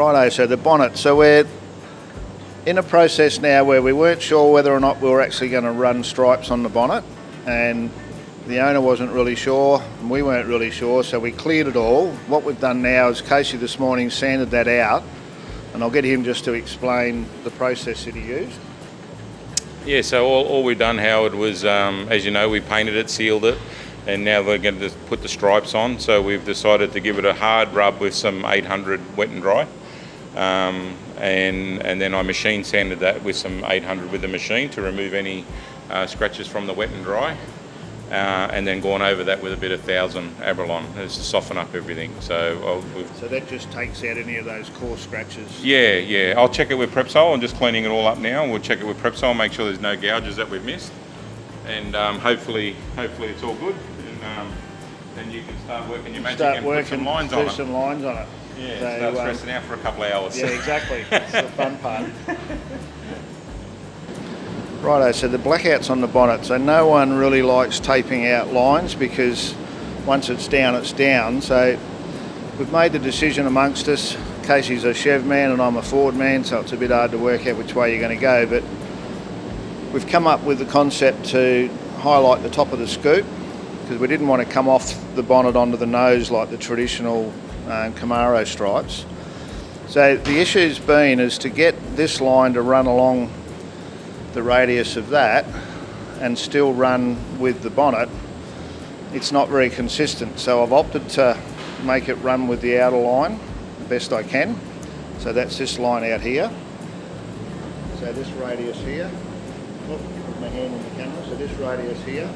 Righto, so the bonnet. So we're in a process now where we weren't sure whether or not we were actually going to run stripes on the bonnet, and the owner wasn't really sure, and we weren't really sure, so we cleared it all. What we've done now is Casey this morning sanded that out, and I'll get him just to explain the process that he used. Yeah, so all we've done, Howard, was, as you know, we painted it, sealed it, and now we're going to put the stripes on. So we've decided to give it a hard rub with some 800 wet and dry. And then I machine sanded that with some 800 with the machine to remove any scratches from the wet and dry, and then gone over that with a bit of 1000 Abralon just to soften up everything. So that just takes out any of those coarse scratches? Yeah. I'll check it with Prepsol. I'm just cleaning it all up now. We'll check it with Prepsol, make sure there's no gouges that we've missed, and hopefully it's all good. And then you can start working your magic and put some lines on it. Some lines on it. Yeah, start stressing out for a couple of hours. Yeah, exactly. That's the fun part. Righto, so the blackouts on the bonnet. So no one really likes taping out lines because once it's down, it's down. So we've made the decision amongst us. Casey's a Chev man and I'm a Ford man, so it's a bit hard to work out which way you're going to go. But we've come up with the concept to highlight the top of the scoop because we didn't want to come off the bonnet onto the nose like the traditional Camaro stripes. So the issue's been is to get this line to run along the radius of that and still run with the bonnet. It's not very consistent, so I've opted to make it run with the outer line the best I can. So that's this line out here. So this radius here. Put my hand in the camera. So this radius here.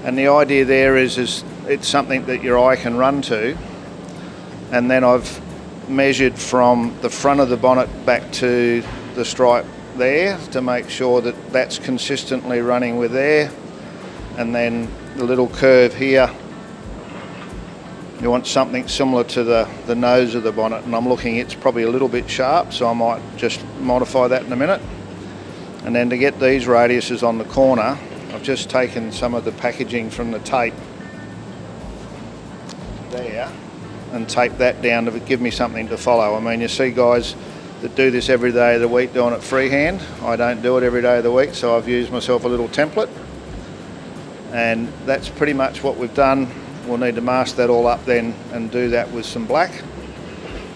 And the idea there is it's something that your eye can run to. And then I've measured from the front of the bonnet back to the stripe there to make sure that that's consistently running with there. And then the little curve here, you want something similar to the nose of the bonnet, and I'm looking it's probably a little bit sharp, so I might just modify that in a minute. And then to get these radiuses on the corner, I've just taken some of the packaging from the tape there and tape that down to give me something to follow. I mean, you see guys that do this every day of the week doing it freehand. I don't do it every day of the week, so I've used myself a little template. And that's pretty much what we've done. We'll need to mask that all up then and do that with some black,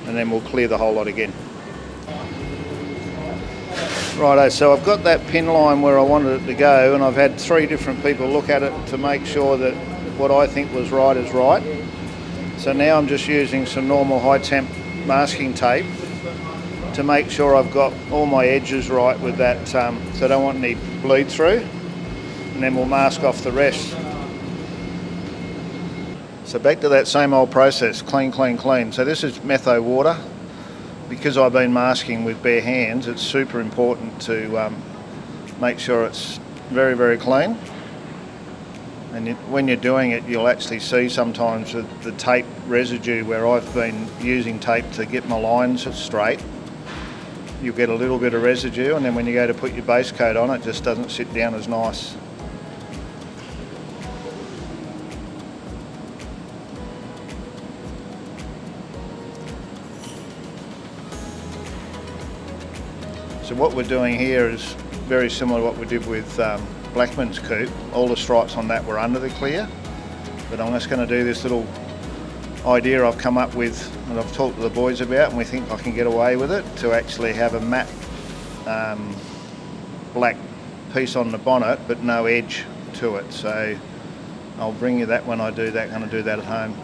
and then we'll clear the whole lot again. Righto, so I've got that pin line where I wanted it to go, and I've had 3 different people look at it to make sure that what I think was right is right. So now I'm just using some normal high temp masking tape to make sure I've got all my edges right with that, so I don't want any bleed through, and then we'll mask off the rest. So back to that same old process, clean. So this is metho water. Because I've been masking with bare hands, it's super important to make sure it's very, very clean. And when you're doing it, you'll actually see sometimes the tape residue where I've been using tape to get my lines straight. You'll get a little bit of residue, and then when you go to put your base coat on, it just doesn't sit down as nice. So what we're doing here is very similar to what we did with Blackman's coupe. All the stripes on that were under the clear, but I'm just going to do this little idea I've come up with and I've talked to the boys about, and we think I can get away with it, to actually have a matte black piece on the bonnet but no edge to it. So I'll bring you that when I do that. I'm going to do that at home.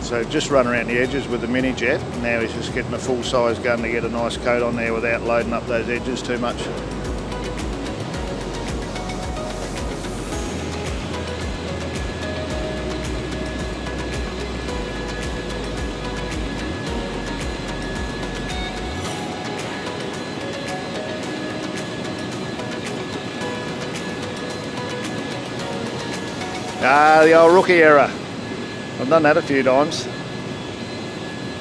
So just run around the edges with the mini jet. Now he's just getting a full size gun to get a nice coat on there without loading up those edges too much. The old rookie error. I've done that a few times.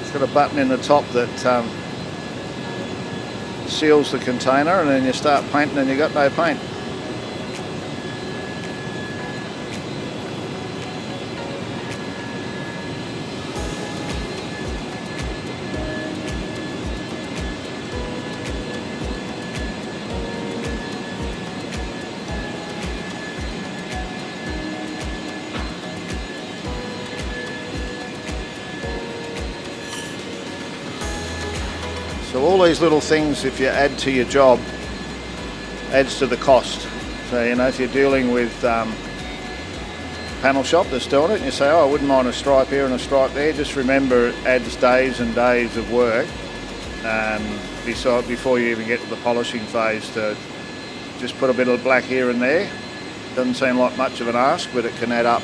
It's got a button in the top that seals the container, and then you start painting and you got no paint. So all these little things, if you add to your job, adds to the cost. So, you know, if you're dealing with panel shop that's doing it and you say, oh, I wouldn't mind a stripe here and a stripe there, just remember it adds days and days of work before you even get to the polishing phase to just put a bit of black here and there. Doesn't seem like much of an ask, but it can add up.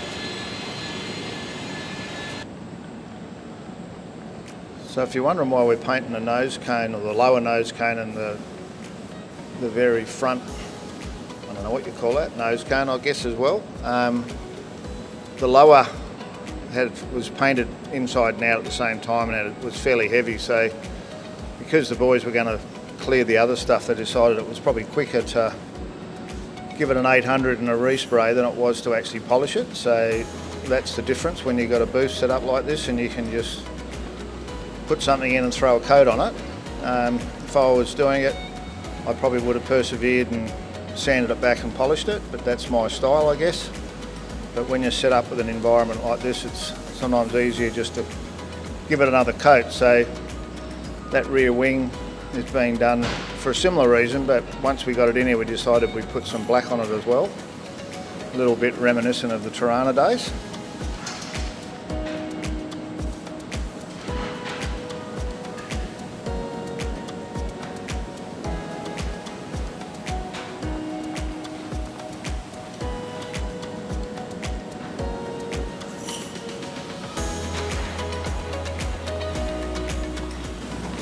So if you're wondering why we're painting the nose cone, or the lower nose cone, and the very front, I don't know what you call that, nose cone I guess as well. The lower was painted inside and out at the same time, and it was fairly heavy, so because the boys were going to clear the other stuff, they decided it was probably quicker to give it an 800 and a respray than it was to actually polish it. So that's the difference when you've got a booth set up like this and you can just put something in and throw a coat on it. If I was doing it, I probably would have persevered and sanded it back and polished it, but that's my style, I guess. But when you're set up with an environment like this, it's sometimes easier just to give it another coat. So that rear wing is being done for a similar reason, but once we got it in here, we decided we'd put some black on it as well. A little bit reminiscent of the Tirana days.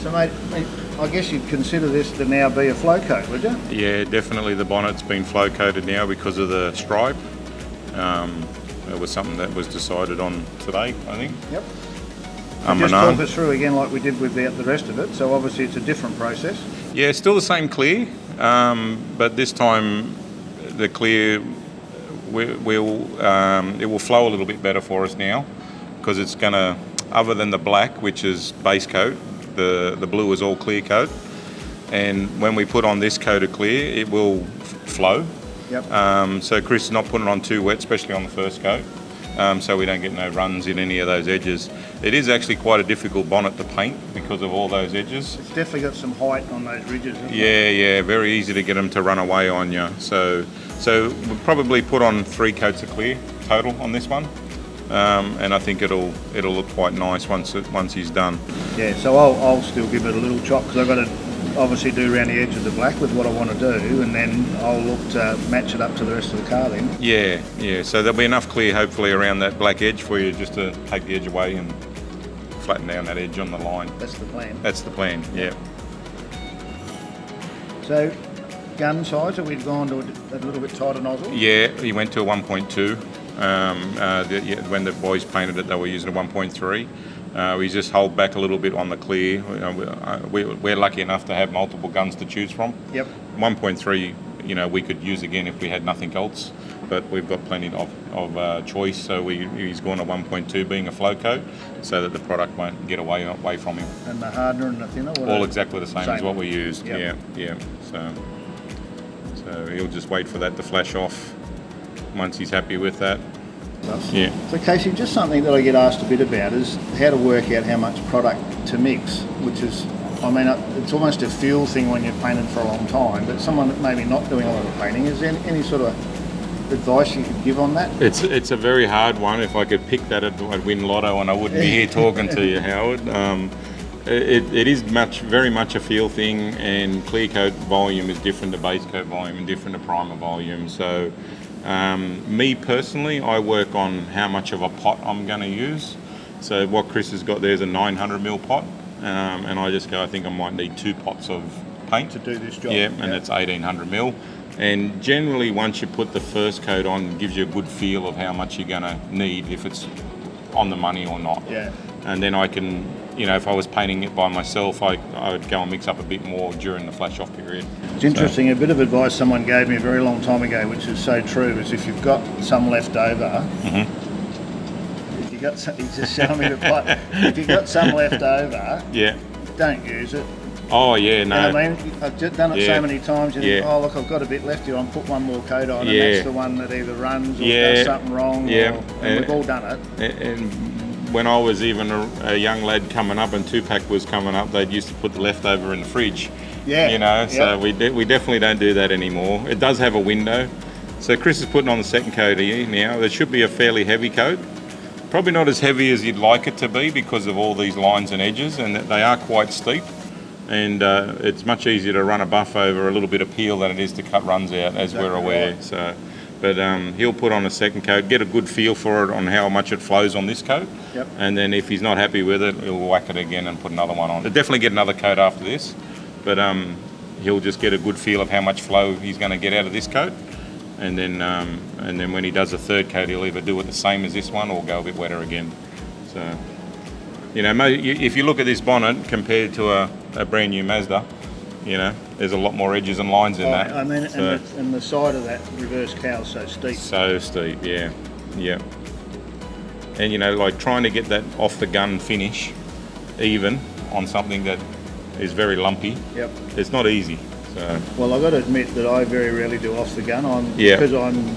So mate, I guess you'd consider this to now be a flow coat, would you? Yeah, definitely the bonnet's been flow coated now because of the stripe. It was something that was decided on today, I think. Yep. Just talk us through again like we did with the rest of it. So obviously it's a different process. Yeah, still the same clear, but this time the clear it will flow a little bit better for us now, because it's going to, other than the black, which is base coat, the blue is all clear coat, and when we put on this coat of clear, it will flow. Yep. So Chris is not putting it on too wet, especially on the first coat, so we don't get no runs in any of those edges. It is actually quite a difficult bonnet to paint because of all those edges. It's definitely got some height on those ridges, isn't it? Yeah, very easy to get them to run away on you. So we'll probably put on 3 coats of clear total on this one. And I think it'll look quite nice once he's done. Yeah, so I'll still give it a little chop, because I've got to obviously do around the edge of the black with what I want to do, and then I'll look to match it up to the rest of the car then. Yeah, so there'll be enough clear hopefully around that black edge for you just to take the edge away and flatten down that edge on the line. That's the plan. That's the plan, yeah. So gun size, have we gone to a little bit tighter nozzle? Yeah, he went to a 1.2. When the boys painted it, they were using a 1.3. We just hold back a little bit on the clear. We're lucky enough to have multiple guns to choose from. Yep. 1.3, we could use again if we had nothing else, but we've got plenty of choice. So he's gone to 1.2, being a flow coat, so that the product won't get away from him. And the hardener and the thinner? All exactly the same as what we used. Yep. Yeah. So he'll just wait for that to flash off. Once he's happy with that. Yeah. So Casey, just something that I get asked a bit about is how to work out how much product to mix, which is, it's almost a feel thing when you've painted for a long time, but someone that maybe not doing a lot of painting, is there any sort of advice you could give on that? It's a very hard one. If I could pick that, I'd win lotto and I wouldn't be here talking to you, Howard. It is very much a feel thing, and clear coat volume is different to base coat volume and different to primer volume. So me personally, I work on how much of a pot I'm going to use. So what Chris has got there is a 900ml pot, and I just go, I think I might need 2 pots of paint to do this job. Yeah, and it's 1800ml. And generally, once you put the first coat on, it gives you a good feel of how much you're going to need, if it's on the money or not. Yeah. And then I can, you know, if I was painting it by myself, I would go and mix up a bit more during the flash off period. It's interesting, a bit of advice someone gave me a very long time ago, which is so true, is if you've got some left over, if you got some, he's just showing me the pot. If you've got some left over, Yeah. don't use it. Oh yeah, no. You know what I mean? I've just done it so many times. You think, oh look, I've got a bit left here. I'll put one more coat on, and that's the one that either runs or does something wrong. Yeah, and we've all done it. And when I was even a young lad coming up, and 2-pack was coming up, they'd used to put the leftover in the fridge. Yeah. You know, so we definitely don't do that anymore. It does have a window. So Chris is putting on the second coat here now. There should be a fairly heavy coat. Probably not as heavy as you'd like it to be because of all these lines and edges, and they are quite steep. And it's much easier to run a buff over a little bit of peel than it is to cut runs out, as we're aware. Right. So, but he'll put on a second coat, get a good feel for it on how much it flows on this coat. Yep. And then if he's not happy with it, he'll whack it again and put another one on. He'll definitely get another coat after this, but he'll just get a good feel of how much flow he's going to get out of this coat. And then when he does a third coat, he'll either do it the same as this one or go a bit wetter again. So, you know, if you look at this bonnet compared to a brand new Mazda, you know, there's a lot more edges and lines in that. I mean, so, and the side of that reverse cowl is so steep. So steep, yeah. And you know, like trying to get that off the gun finish even on something that is very lumpy. Yep. It's not easy. So. Well, I've got to admit that I very rarely do off the gun. Because I'm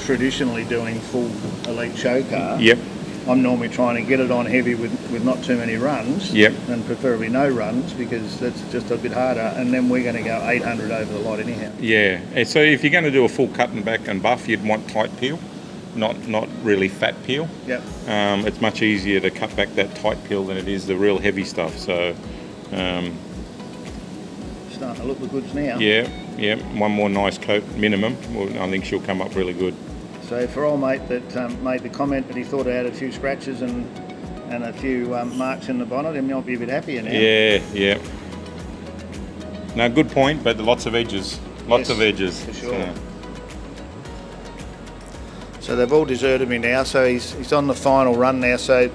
traditionally doing full elite show car. Yep. I'm normally trying to get it on heavy with not too many runs, and preferably no runs, because that's just a bit harder, and then we're going to go 800 over the lot anyhow. Yeah, and so if you're going to do a full cut and back and buff, you'd want tight peel, not really fat peel. Yep. It's much easier to cut back that tight peel than it is the real heavy stuff. So. Starting to look the goods now. Yeah, one more nice coat minimum. I think she'll come up really good. So for old mate that made the comment that he thought I had a few scratches and a few marks in the bonnet, he might be a bit happier now. Yeah. No, good point, but lots of edges. Lots of edges. For sure. So they've all deserted me now, so he's on the final run now, so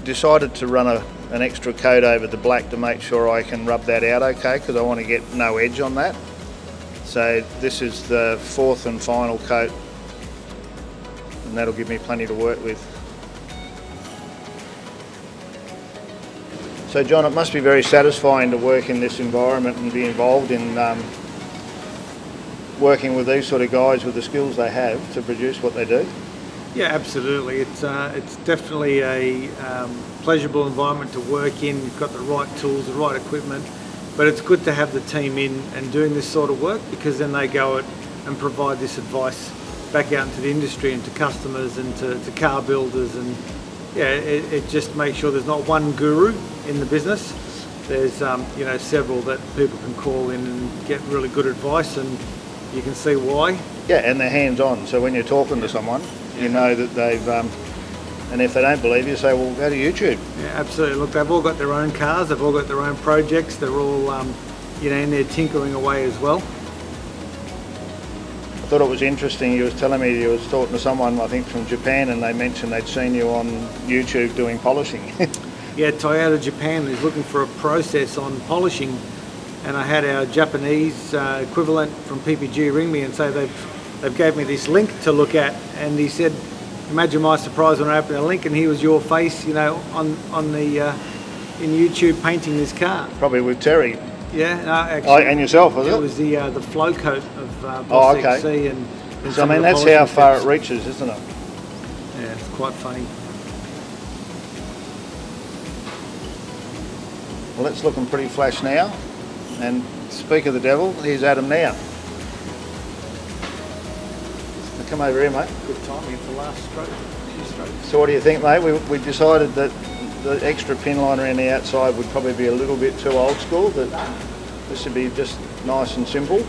decided to run an extra coat over the black to make sure I can rub that out okay, because I want to get no edge on that. So this is the fourth and final coat, and that'll give me plenty to work with. So John, it must be very satisfying to work in this environment and be involved in working with these sort of guys with the skills they have to produce what they do. Yeah, absolutely. It's definitely a pleasurable environment to work in. You've got the right tools, the right equipment, but it's good to have the team in and doing this sort of work, because then they go out and provide this advice back out into the industry and to customers and to car builders, and it just makes sure there's not one guru in the business. There's several that people can call in and get really good advice, and you can see why. Yeah, and they're hands-on, so when you're talking to someone, you know that they've, and if they don't believe you, say, well, go to YouTube. Yeah, absolutely. Look, they've all got their own cars, they've all got their own projects, they're all, in there tinkering away as well. I thought it was interesting, you was telling me you was talking to someone, I think from Japan, and they mentioned they'd seen you on YouTube doing polishing. Yeah, Toyota Japan is looking for a process on polishing, and I had our Japanese equivalent from PPG ring me and say they've gave me this link to look at, and he said, imagine my surprise when I opened the link and here was your face, on the in YouTube painting this car. Probably with Terry. Yeah, no, actually. And yourself, was it? It was the flow coat of Boss XC, and so I mean that's how far it reaches, isn't it? Yeah, it's quite funny. Well, it's looking pretty flash now. And speak of the devil, here's Adam now. Come over here, mate. Good timing for the last stroke. So what do you think, mate? We decided that the extra pin line around the outside would probably be a little bit too old school, that this would be just nice and simple.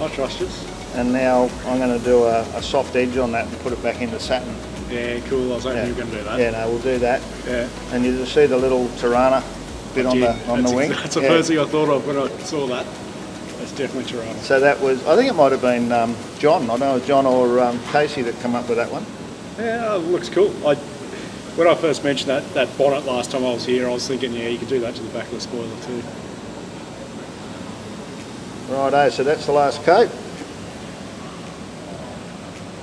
I trust us. And now I'm going to do a soft edge on that and put it back into satin. Yeah, cool. I was hoping you were going to do that. Yeah, no, we'll do that. Yeah. And you just see the little Tirana bit on the wing. That's the first thing I thought of when I saw that. And definitely Toronto. So that was, I think it might have been John. I know it was John or Casey that come up with that one. Yeah, it looks cool. When I first mentioned that bonnet last time I was here, I was thinking, yeah, you could do that to the back of the spoiler too. Righto, so that's the last coat.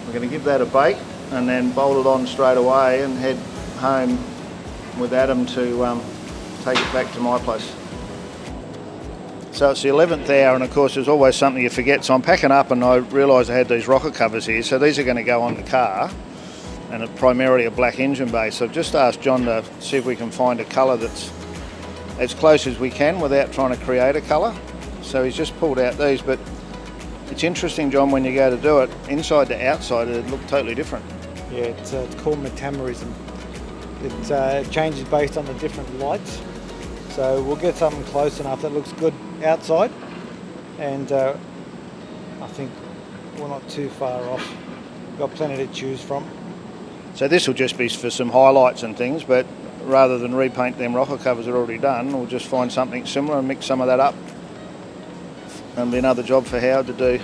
We're going to give that a bake and then bolt it on straight away and head home with Adam to take it back to my place. So it's the 11th hour, and of course there's always something you forget. So I'm packing up and I realised I had these rocker covers here. So these are going to go on the car, and it's primarily a black engine base. So I've just asked John to see if we can find a colour that's as close as we can without trying to create a colour. So he's just pulled out these, but it's interesting, John, when you go to do it, inside to outside it look totally different. Yeah, it's called metamerism. It changes based on the different lights. So we'll get something close enough that looks good outside, and I think we're not too far off. Got plenty to choose from. So this will just be for some highlights and things, but rather than repaint them rocker covers that are already done, we'll just find something similar and mix some of that up. And be another job for Howard to do.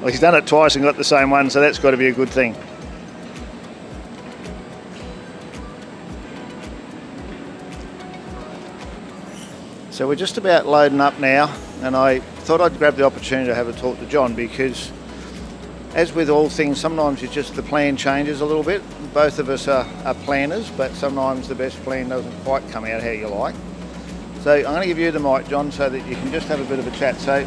Well, he's done it twice and got the same one, so that's got to be a good thing. So we're just about loading up now, and I thought I'd grab the opportunity to have a talk to John, because as with all things, sometimes it's just the plan changes a little bit. Both of us are planners, but sometimes the best plan doesn't quite come out how you like. So I'm going to give you the mic, John, so that you can just have a bit of a chat. So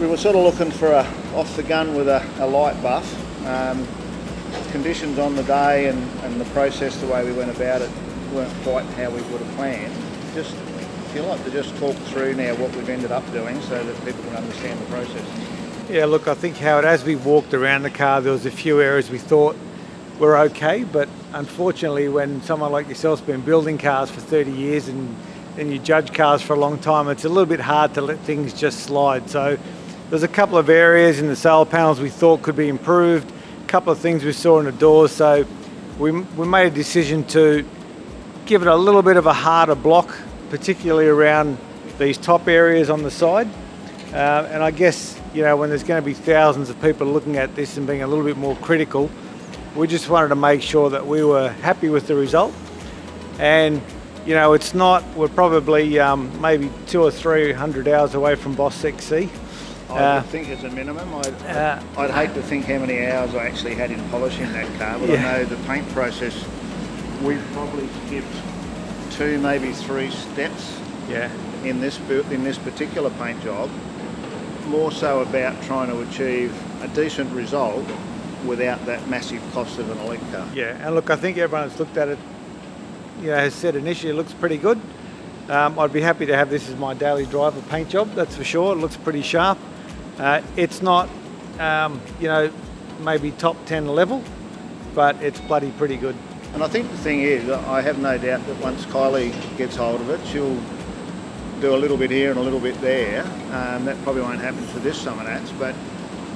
we were sort of looking for a off the gun with a light buff. Conditions on the day and the process, the way we went about it, weren't quite how we would have planned. Just, if you like to just talk through now what we've ended up doing so that people can understand the process. Yeah, look, I think, Howard, as we walked around the car, there was a few areas we thought were okay, but unfortunately when someone like yourself's been building cars for 30 years and you judge cars for a long time, it's a little bit hard to let things just slide. So there's a couple of areas in the sail panels we thought could be improved, a couple of things we saw in the doors, so we made a decision to give it a little bit of a harder block, particularly around these top areas on the side. And I guess, you know, when there's going to be thousands of people looking at this and being a little bit more critical, we just wanted to make sure that we were happy with the result. And, you know, it's not, we're probably maybe 200 or 300 hours away from Boss XC. I would think as a minimum. I'd hate to think how many hours I actually had in polishing that car, but yeah. I know the paint process, we probably skipped 2, maybe 3 steps in this particular paint job. More so about trying to achieve a decent result without that massive cost of an elite car. Yeah, and look, I think everyone that's looked at it, you know, has said initially it looks pretty good. I'd be happy to have this as my daily driver paint job, that's for sure. It looks pretty sharp. It's not, you know, maybe top 10 level, but it's bloody pretty good. And I think the thing is, I have no doubt that once Kylie gets hold of it, she'll do a little bit here and a little bit there. That probably won't happen for this summer nats, but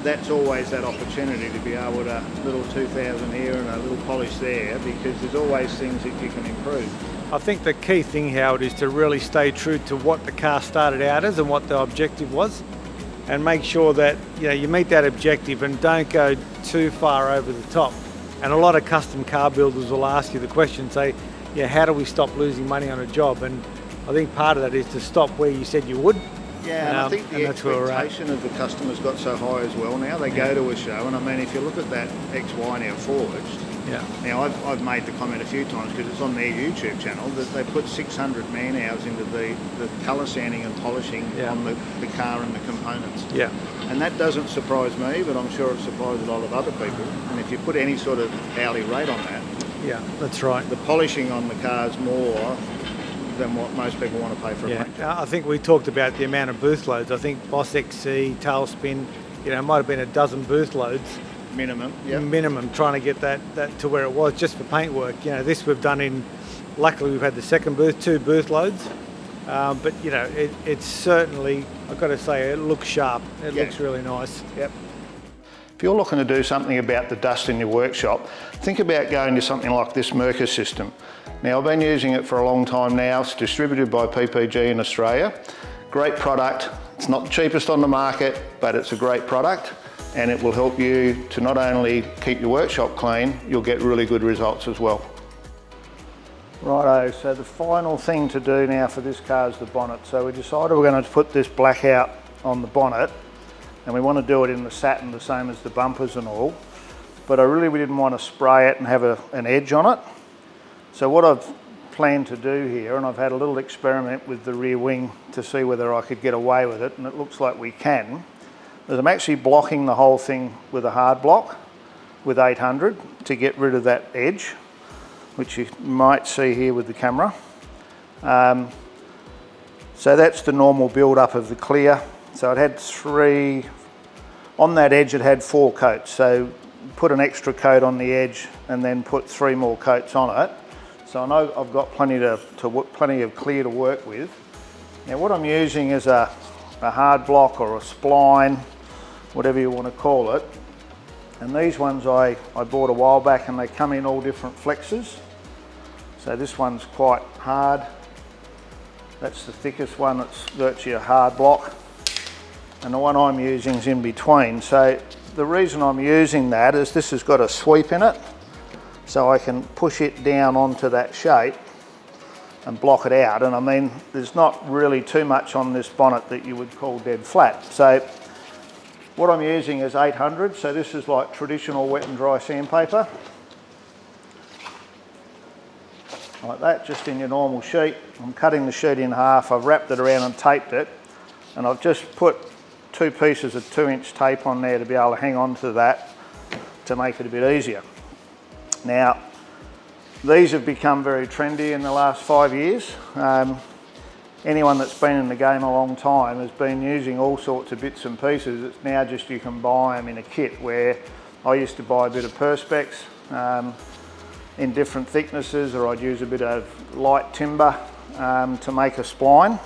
that's always that opportunity to be able to little 2,000 here and a little polish there, because there's always things that you can improve. I think the key thing, Howard, is to really stay true to what the car started out as and what the objective was, and make sure that, you know, you meet that objective and don't go too far over the top. And a lot of custom car builders will ask you the question, say, yeah, how do we stop losing money on a job? And I think part of that is to stop where you said you would. Yeah, and I think the expectation of the customers got so high as well now. They go to a show, and I mean, if you look at that XY now forged, now I've made the comment a few times, because it's on their YouTube channel, that they put 600 man hours into the colour sanding and polishing on the car and the components. Yeah. And that doesn't surprise me, but I'm sure it surprises a lot of other people. And if you put any sort of hourly rate on that, yeah, that's right. The polishing on the car is more than what most people want to pay for a paint job. I think we talked about the amount of booth loads. I think Boss XC, Tailspin, you know, might have been a dozen booth loads. Minimum, Minimum, trying to get that to where it was just for paint work. You know, this we've done in, luckily we've had the second booth, 2 booth loads. But, you know, it's certainly, I've got to say, it looks sharp. It looks really nice. Yep. if you're looking to do something about the dust in your workshop, think about going to something like this Merca system. Now, I've been using it for a long time now. It's distributed by PPG in Australia. Great product. It's not the cheapest on the market, but it's a great product, and it will help you to not only keep your workshop clean, you'll get really good results as well. Righto, so the final thing to do now for this car is the bonnet. So we decided we're going to put this black out on the bonnet, and we want to do it in the satin, the same as the bumpers and all. But we didn't want to spray it and have an edge on it. So what I've planned to do here, and I've had a little experiment with the rear wing to see whether I could get away with it, and it looks like we can, is I'm actually blocking the whole thing with a hard block with 800 to get rid of that edge, which you might see here with the camera. So that's the normal build up of the clear. So it had 3, on that edge it had 4 coats. So put an extra coat on the edge and then put 3 more coats on it. So I know I've got plenty of clear to work with. Now what I'm using is a hard block or a spline, whatever you want to call it. And these ones I bought a while back, and they come in all different flexes. So this one's quite hard. That's the thickest one, it's virtually a hard block. And the one I'm using is in between. So the reason I'm using that is this has got a sweep in it. So I can push it down onto that shape and block it out. And I mean, there's not really too much on this bonnet that you would call dead flat. So what I'm using is 800. So this is like traditional wet and dry sandpaper. Like that, just in your normal sheet. I'm cutting the sheet in half. I've wrapped it around and taped it. And I've just put 2 pieces of 2-inch tape on there to be able to hang on to that to make it a bit easier. Now, these have become very trendy in the last 5 years. Anyone that's been in the game a long time has been using all sorts of bits and pieces. It's now just you can buy them in a kit, where I used to buy a bit of Perspex in different thicknesses, or I'd use a bit of light timber to make a spline.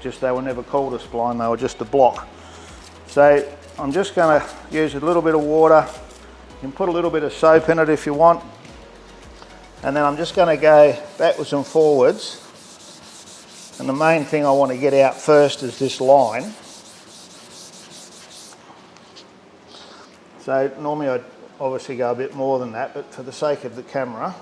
Just they were never called a spline, they were just a block. So I'm just going to use a little bit of water. You can put a little bit of soap in it if you want. And then I'm just going to go backwards and forwards. And the main thing I want to get out first is this line. So normally I'd obviously go a bit more than that, but for the sake of the camera,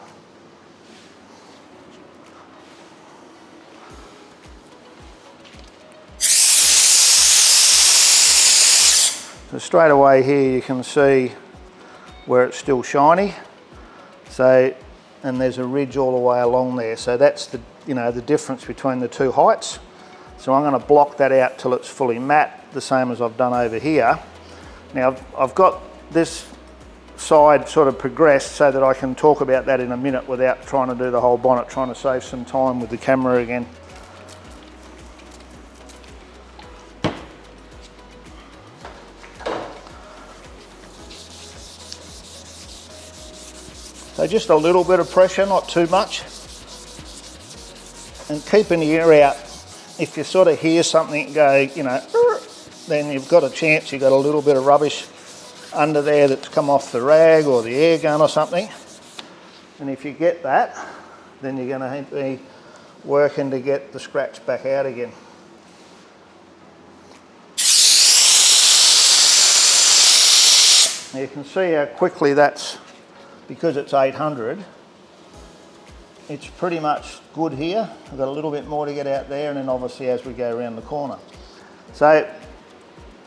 so straight away here you can see where it's still shiny. So, and there's a ridge all the way along there. So that's the, the difference between the 2 heights. So I'm going to block that out till it's fully matte, the same as I've done over here. Now I've got this side sort of progressed so that I can talk about that in a minute without trying to do the whole bonnet, trying to save some time with the camera again. So just a little bit of pressure, not too much. And keeping the ear out. If you sort of hear something go, then you've got a chance you've got a little bit of rubbish under there that's come off the rag or the air gun or something. And if you get that, then you're going to be working to get the scratch back out again. Now you can see how quickly that's, because it's 800, it's pretty much good here. I've got a little bit more to get out there, and then obviously as we go around the corner. So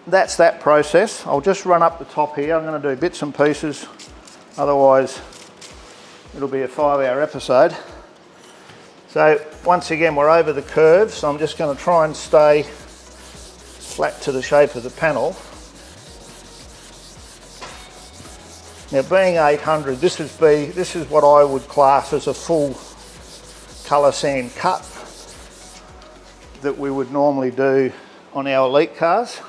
that's that process. I'll just run up the top here. I'm going to do bits and pieces, otherwise it'll be a 5-hour episode. So once again, we're over the curve, so I'm just going to try and stay flat to the shape of the panel. Now being 800, this is what I would class as a full colour sand cut that we would normally do on our elite cars.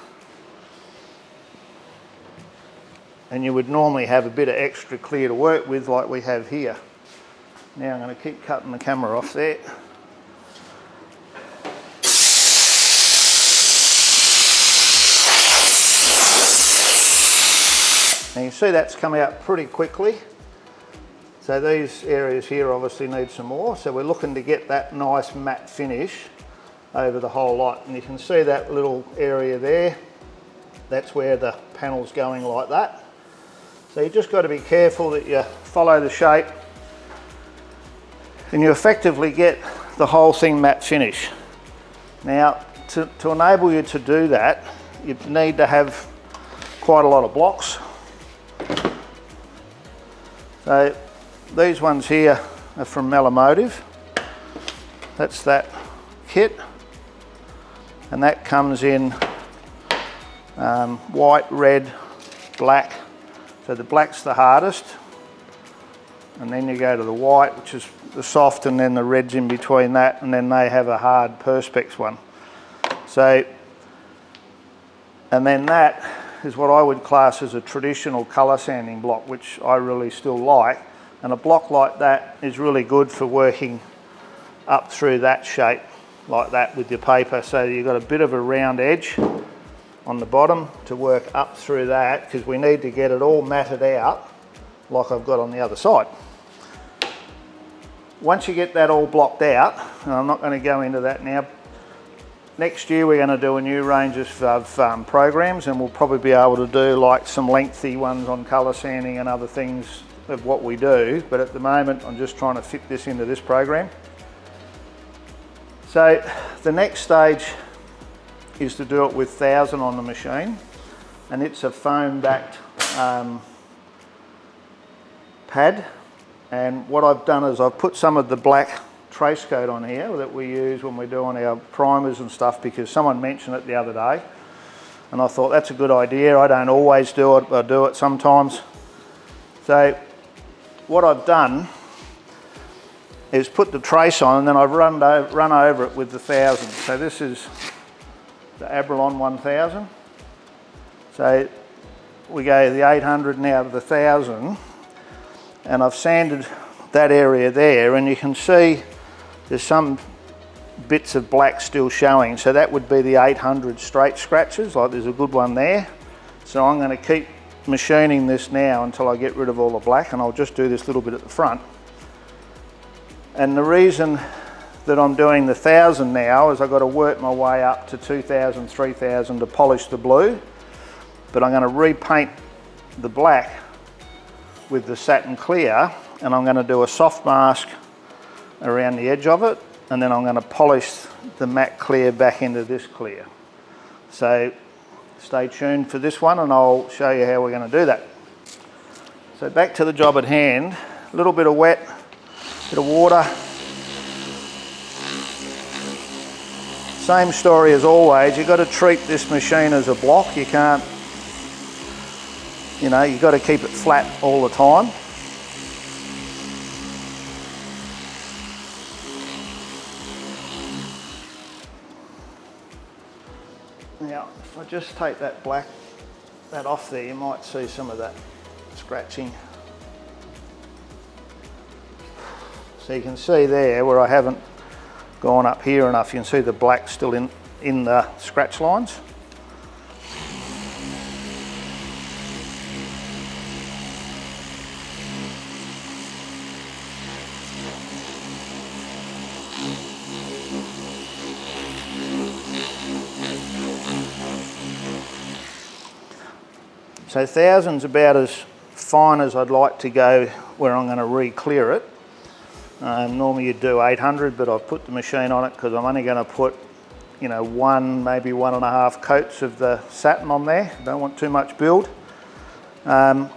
And you would normally have a bit of extra clear to work with like we have here. Now I'm going to keep cutting the camera off there. Now you see that's come out pretty quickly. So these areas here obviously need some more. So we're looking to get that nice matte finish over the whole lot. And you can see that little area there. That's where the panel's going like that. So you just got to be careful that you follow the shape and you effectively get the whole thing matte finish. Now, to enable you to do that, you need to have quite a lot of blocks. So these ones here are from Mellomotive. That's that kit. And that comes in white, red, black. So the black's the hardest. And then you go to the white, which is the soft, and then the red's in between that, and then they have a hard Perspex one. So, and then that is what I would class as a traditional colour sanding block, which I really still like. And a block like that is really good for working up through that shape, like that with your paper. So you've got a bit of a round edge on the bottom to work up through that, because we need to get it all matted out like I've got on the other side. Once you get that all blocked out, and I'm not going to go into that now, next year we're going to do a new range of programs, and we'll probably be able to do like some lengthy ones on colour sanding and other things of what we do, but at the moment I'm just trying to fit this into this program. So the next stage is to do it with 1000 on the machine, and it's a foam backed pad. And what I've done is I've put some of the black trace coat on here that we use when we're doing our primers and stuff, because someone mentioned it the other day and I thought that's a good idea. I don't always do it, but I do it sometimes. So what I've done is put the trace on, and then I've run over it with the 1000. So this is the Abralon 1000. So we go the 800 now to the 1000. And I've sanded that area there, and you can see there's some bits of black still showing. So that would be the 800 straight scratches, like there's a good one there. So I'm going to keep machining this now until I get rid of all the black, and I'll just do this little bit at the front. And the reason that I'm doing the 1000 now is I've got to work my way up to 2000, 3000 to polish the blue. But I'm going to repaint the black with the satin clear, and I'm going to do a soft mask around the edge of it, and then I'm going to polish the matte clear back into this clear. So stay tuned for this one and I'll show you how we're going to do that. So back to the job at hand, a little bit of wet, bit of water. Same story as always, you've got to treat this machine as a block. You can't, you know, you've got to keep it flat all the time. Now, if I just take that black, that off there, you might see some of that scratching. So you can see there where I haven't gone up here enough, you can see the black still in the scratch lines. So 1000's about as fine as I'd like to go where I'm going to re-clear it. Normally you'd do 800, but I've put the machine on it because I'm only going to put, you know, one, maybe 1.5 coats of the satin on there. Don't want too much build. So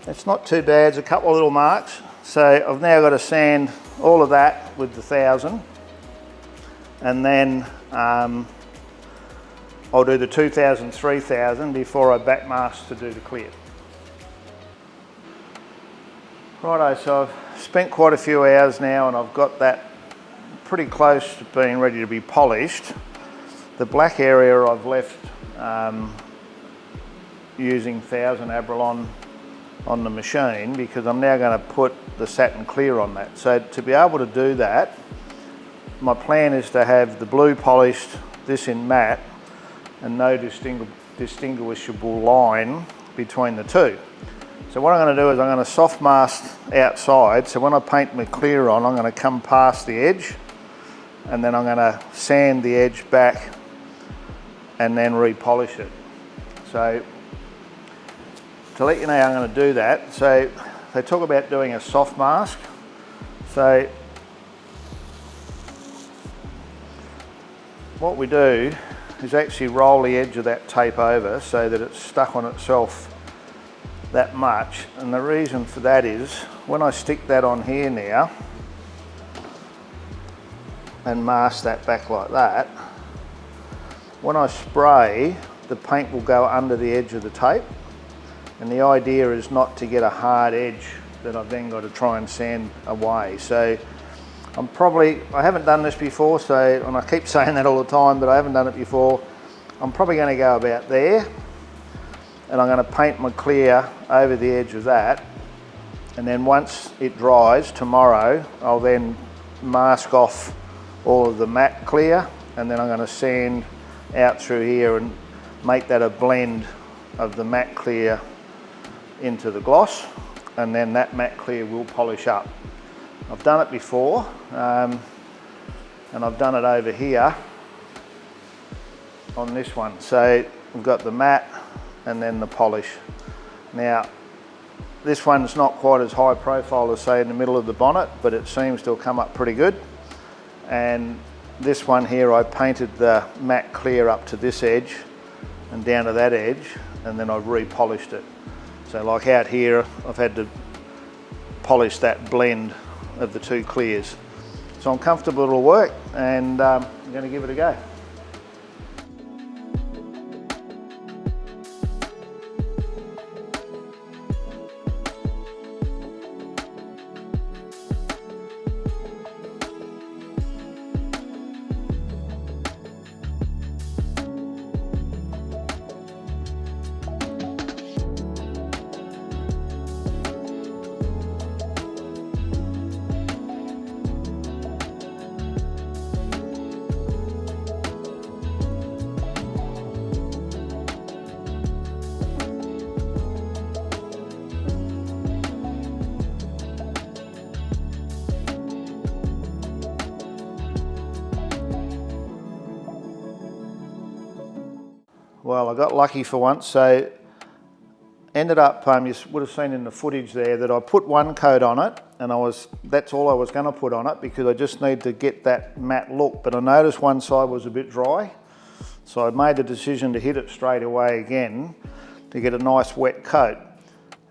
it's not too bad, it's a couple of little marks. So I've now got to sand all of that with the 1000, and then I'll do the 2000, 3000 before I backmask to do the clear. Righto, so I've spent quite a few hours now and I've got that pretty close to being ready to be polished. The black area I've left using 1000 Abralon on the machine because I'm now going to put the satin clear on that. So to be able to do that, my plan is to have the blue polished, this in matte, and no distinguishable line between the two. So what I'm going to do is I'm going to soft mask outside, so when I paint my clear on, I'm going to come past the edge, and then I'm going to sand the edge back and then repolish it. So to let you know how I'm going to do that, so they talk about doing a soft mask. So what we do is actually roll the edge of that tape over so that it's stuck on itself that much, and the reason for that is when I stick that on here now and mask that back like that, when I spray, the paint will go under the edge of the tape, and the idea is not to get a hard edge that I've then got to try and sand away. So I haven't done this before, so, and I keep saying that all the time, but I haven't done it before. I'm probably going to go about there, and I'm going to paint my clear over the edge of that, and then once it dries tomorrow, I'll then mask off all of the matte clear, and then I'm going to sand out through here and make that a blend of the matte clear into the gloss, and then that matte clear will polish up. I've done it before, and I've done it over here on this one. So we've got the matte and then the polish. Now, this one's not quite as high profile as say in the middle of the bonnet, but it seems to have come up pretty good. And this one here, I painted the matte clear up to this edge and down to that edge, and then I've repolished it. So like out here, I've had to polish that blend of the two clears. So I'm comfortable it'll work, and I'm going to give it a go. Well, I got lucky for once, so ended up, you would have seen in the footage there that I put one coat on it, and that's all I was going to put on it because I just need to get that matte look, but I noticed one side was a bit dry, so I made the decision to hit it straight away again to get a nice wet coat.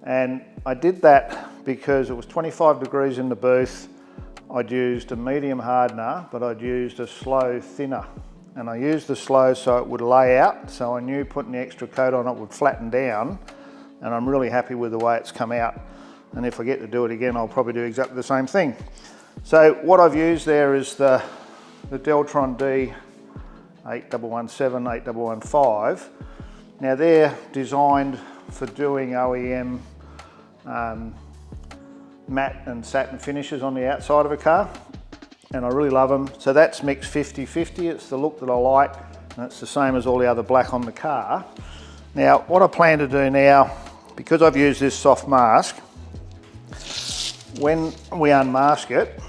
And I did that because it was 25 degrees in the booth. I'd used a medium hardener, but I'd used a slow thinner. And I used the slow so it would lay out, so I knew putting the extra coat on it would flatten down, and I'm really happy with the way it's come out. And if I get to do it again, I'll probably do exactly the same thing. So what I've used there is the Deltron D 8117, 8115. Now they're designed for doing OEM matte and satin finishes on the outside of a car, and I really love them. So that's mixed 50-50, it's the look that I like, and it's the same as all the other black on the car. Now, what I plan to do now, because I've used this soft mask, when we unmask it,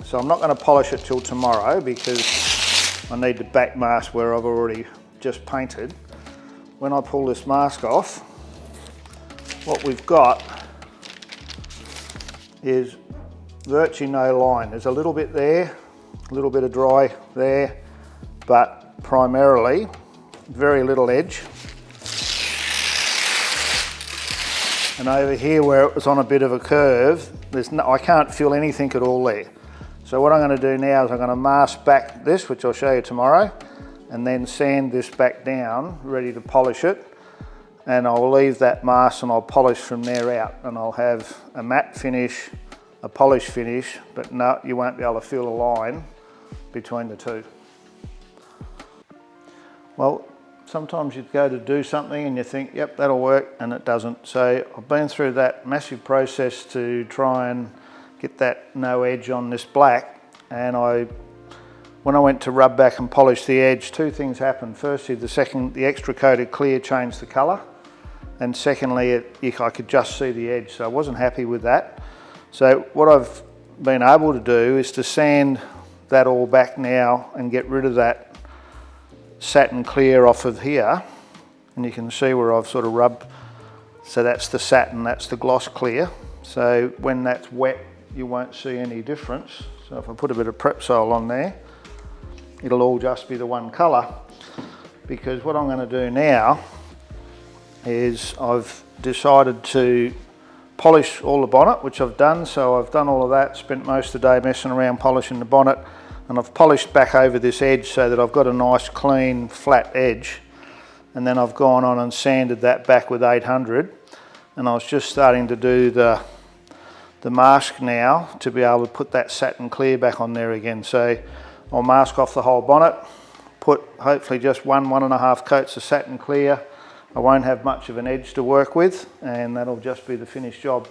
so I'm not going to polish it till tomorrow because I need to back mask where I've already just painted. When I pull this mask off, what we've got is virtually no line. There's a little bit there, a little bit of dry there, but primarily very little edge. And over here where it was on a bit of a curve, I can't feel anything at all there. So what I'm going to do now is I'm going to mask back this, which I'll show you tomorrow, and then sand this back down, ready to polish it. And I'll leave that mask and I'll polish from there out, and I'll have a matte finish, a polish finish, but no, you won't be able to feel a line between the two. Well, sometimes you go to do something and you think, yep, that'll work, and it doesn't. So I've been through that massive process to try and get that no edge on this black, and when I went to rub back and polish the edge, two things happened. Firstly, the extra coated clear changed the colour, and secondly, I could just see the edge, so I wasn't happy with that. So what I've been able to do is to sand that all back now and get rid of that satin clear off of here, and you can see where I've sort of rubbed. So that's the satin, that's the gloss clear. So when that's wet, you won't see any difference. So if I put a bit of Prepsol on there, it'll all just be the one colour. Because what I'm going to do now is I've decided to polish all the bonnet, which I've done. So I've done all of that, spent most of the day messing around polishing the bonnet, and I've polished back over this edge so that I've got a nice clean flat edge. And then I've gone on and sanded that back with 800, and I was just starting to do the mask now to be able to put that satin clear back on there again. So I'll mask off the whole bonnet, put hopefully just 1.5 coats of satin clear. I won't have much of an edge to work with, and that'll just be the finished job.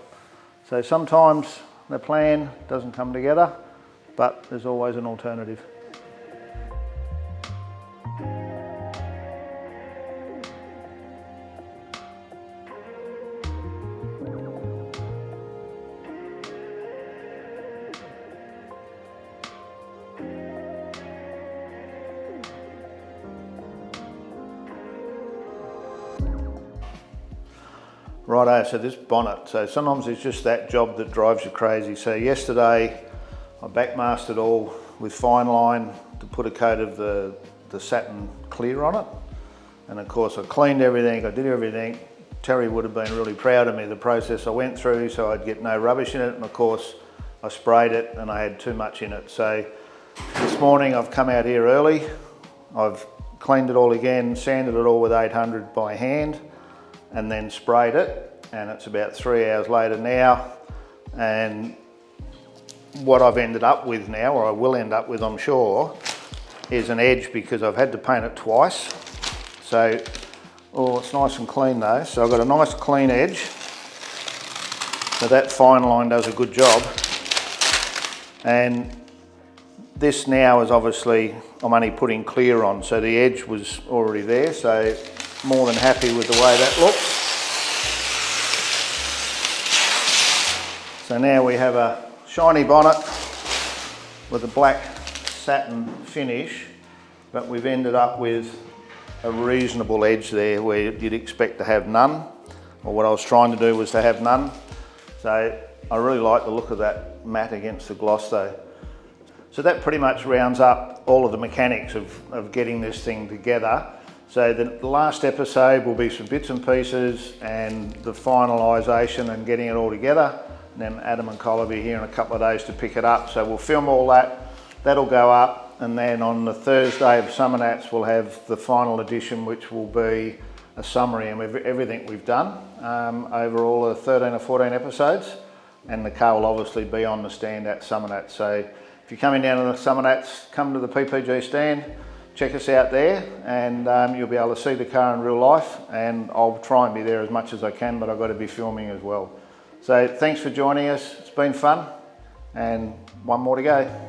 So sometimes the plan doesn't come together, but there's always an alternative. Righto, so this bonnet, so sometimes it's just that job that drives you crazy. So yesterday I backmasked all with fine line to put a coat of the satin clear on it, and of course I cleaned everything, I did everything. Terry would have been really proud of me, the process I went through, so I'd get no rubbish in it, and of course I sprayed it and I had too much in it. So this morning I've come out here early, I've cleaned it all again, sanded it all with 800 by hand, and then sprayed it, and it's about 3 hours later now, and what I've ended up with now, or I will end up with I'm sure, is an edge, because I've had to paint it twice. So, oh, it's nice and clean though, so I've got a nice clean edge, so that fine line does a good job. And this now is obviously, I'm only putting clear on, so the edge was already there, so more than happy with the way that looks. So now we have a shiny bonnet with a black satin finish, but we've ended up with a reasonable edge there where you'd expect to have none, or what I was trying to do was to have none. So I really like the look of that matte against the gloss though. So that pretty much rounds up all of the mechanics of getting this thing together. So the last episode will be some bits and pieces and the finalisation and getting it all together. And then Adam and Cole will be here in a couple of days to pick it up. So we'll film all that, that'll go up, and then on the Thursday of Summer Nats we'll have the final edition, which will be a summary of everything we've done over all the 13 or 14 episodes. And the car will obviously be on the stand at Summer Nats. So if you're coming down to the Summer Nats, come to the PPG stand, check us out there, and you'll be able to see the car in real life, and I'll try and be there as much as I can, but I've got to be filming as well. So thanks for joining us, it's been fun, and one more to go.